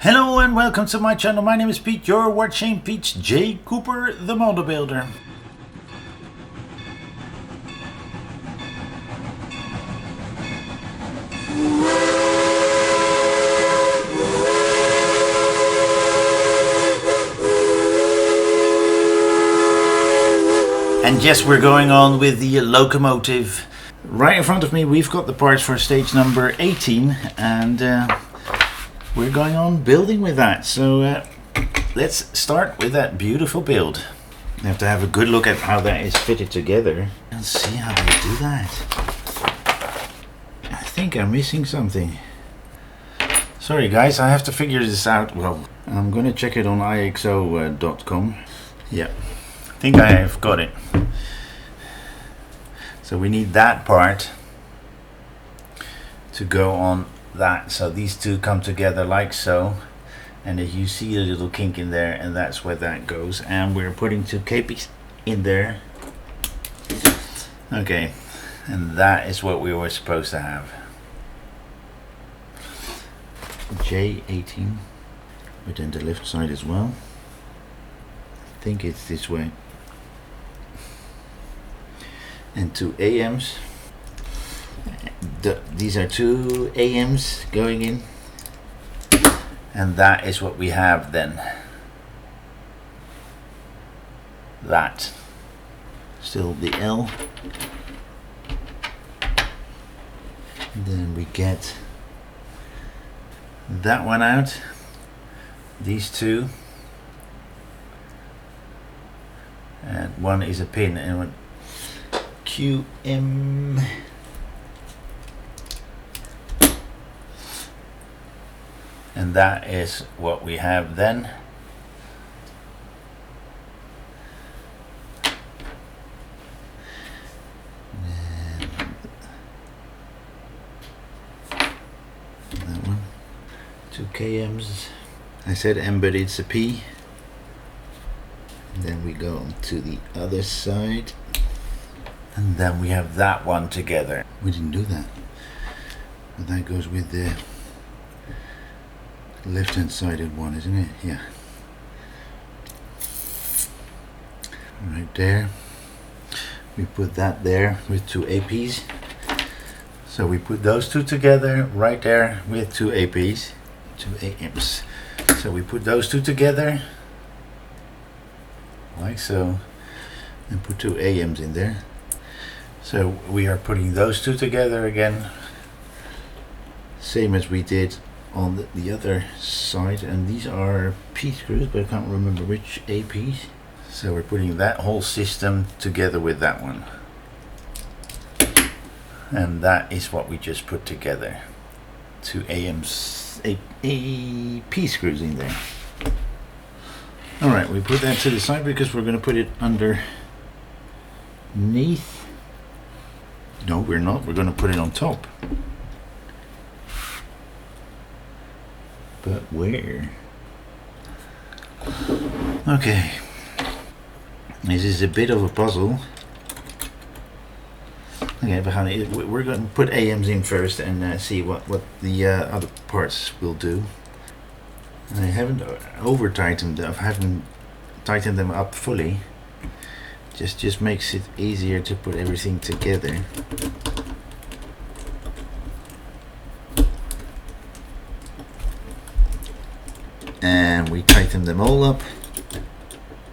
Hello and welcome to my channel. My name is Pete. You're watching Pete's J. Cooper, the Model Builder. And yes, we're going on with the locomotive. Right in front of me, we've got the parts for stage number 18, and we're going on building with that. So let's start with that beautiful build. You have to have a good look at how that is fitted together and see how they do that. I think I'm missing something. Sorry guys, I have to figure this out. Well, I'm gonna check it on IXO.com. Yeah, I think I have got it. So we need that part to go on that. So these two come together like so. And as you see a little kink in there, and that's where that goes. And we're putting two KPs in there. Okay, and that is what we were supposed to have. J18, but then the left side as well. I think it's this way. And two AMs. These are two AMs going in. And that is what we have then. That. Still the L. And then we get that one out. These two. And one is a pin and one QM. And that is what we have then. And that one. Two KMs. I said M, but it's a P. And then we go on to the other side. And then we have that one together. We didn't do that. But that goes with the left hand sided one, isn't it? Yeah. Right there. We put that there with two APs. So we put those two together right there with two APs, two AMs. So we put those two together like so, and put two AMs in there. So we are putting those two together again, same as we did on the other side. And these are P screws, but I can't remember which APs. So we're putting that whole system together with that one. And that is what we just put together. Two AMs, P screws in there. Alright, we put that to the side because we're going to put it underneath. No, we're not. We're going to put it on top. But where? Okay. This is a bit of a puzzle. Okay, we're going to put AMs in first and see what the other parts will do. I haven't over tightened them. I haven't tightened them up fully. Just makes it easier to put everything together. And we tighten them all up.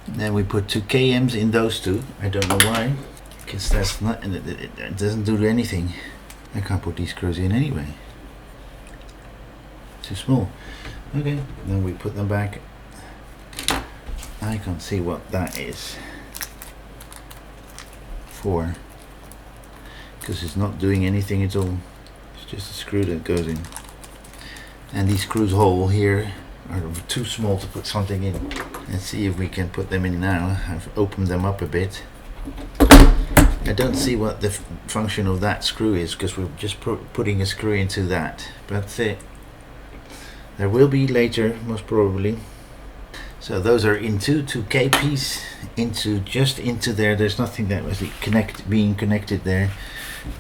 Then we put two KMs in those two. I don't know why, because that's not. It doesn't do anything. I can't put these screws in anyway. Too small. Okay. Then we put them back. I can't see what that is for, because it's not doing anything at all. It's just a screw that goes in. And these screws hole here are too small to put something in. Let's see if we can put them in now. I've opened them up a bit. I don't see what the function of that screw is, because we're just putting a screw into that. But there will be later, most probably. So those are into two KPs, just into there. There's nothing that was being connected there.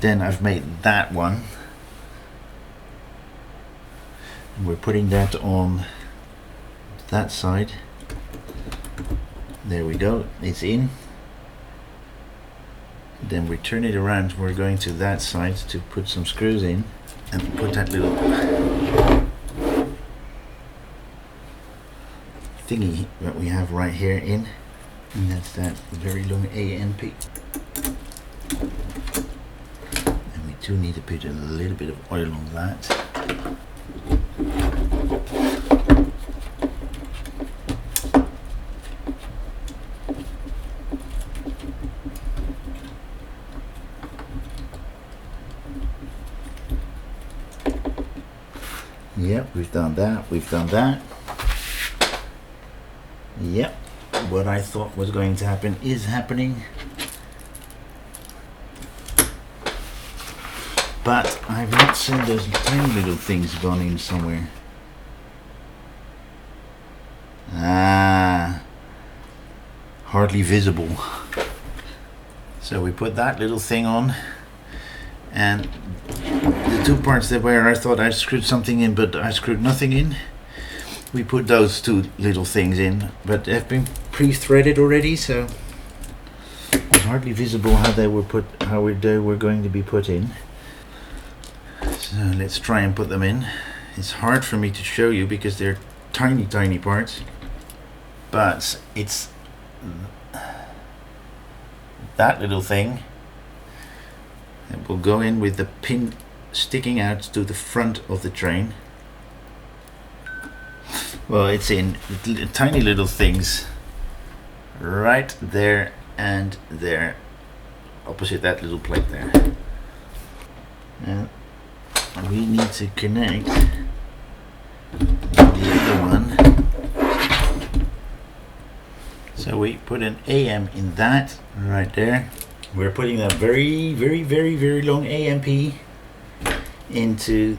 Then I've made that one. And we're putting that on that side. There we go, it's in. Then we turn it around, we're going to that side to put some screws in and put that little thingy that we have right here in, and that's that very long AMP. And we do need to put a little bit of oil on that. Yep, we've done that, we've done that. Yep, what I thought was going to happen is happening. But I've not seen those tiny little things gone in somewhere. Ah, hardly visible. So we put that little thing on, and the two parts that where I thought I screwed something in but I screwed nothing in, we put those two little things in, but they've been pre-threaded already, so it's hardly visible how they were put, how they were going to be put in. So let's try and put them in. It's hard for me to show you because they're tiny parts, but it's that little thing that will go in with the pin sticking out to the front of the train. Well, it's in tiny little things right there and there, opposite that little plate there. Now we need to connect the other one. So we put an AM in that right there. We're putting a very long AMP into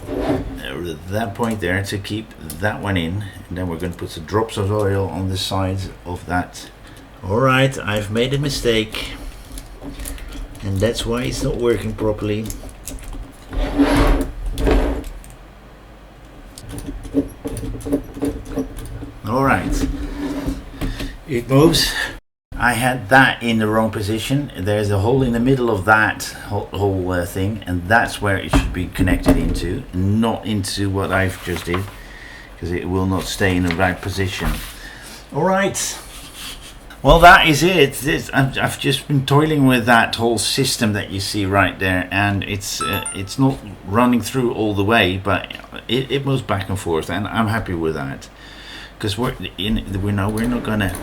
that point there to keep that one in, and then we're going to put some drops of oil on the sides of that. Alright, I've made a mistake, and that's why it's not working properly. Alright, it moves. I had that in the wrong position. There's a hole in the middle of that whole thing, and that's where it should be connected into, not into what I've just did, because it will not stay in the right position. All right, well, that is it. I've just been toiling with that whole system that you see right there, and it's not running through all the way, but it moves back and forth, and I'm happy with that, because we're not gonna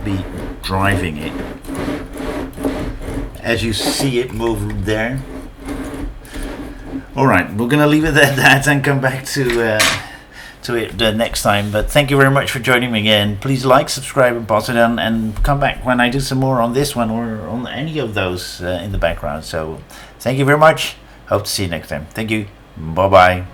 be driving it. As you see it move there. Alright, we're gonna leave it at that and come back to it next time, but thank you very much for joining me again. Please like, subscribe and pass it on, and come back when I do some more on this one or on any of those in the background. So thank you very much, hope to see you next time. Thank you, bye bye.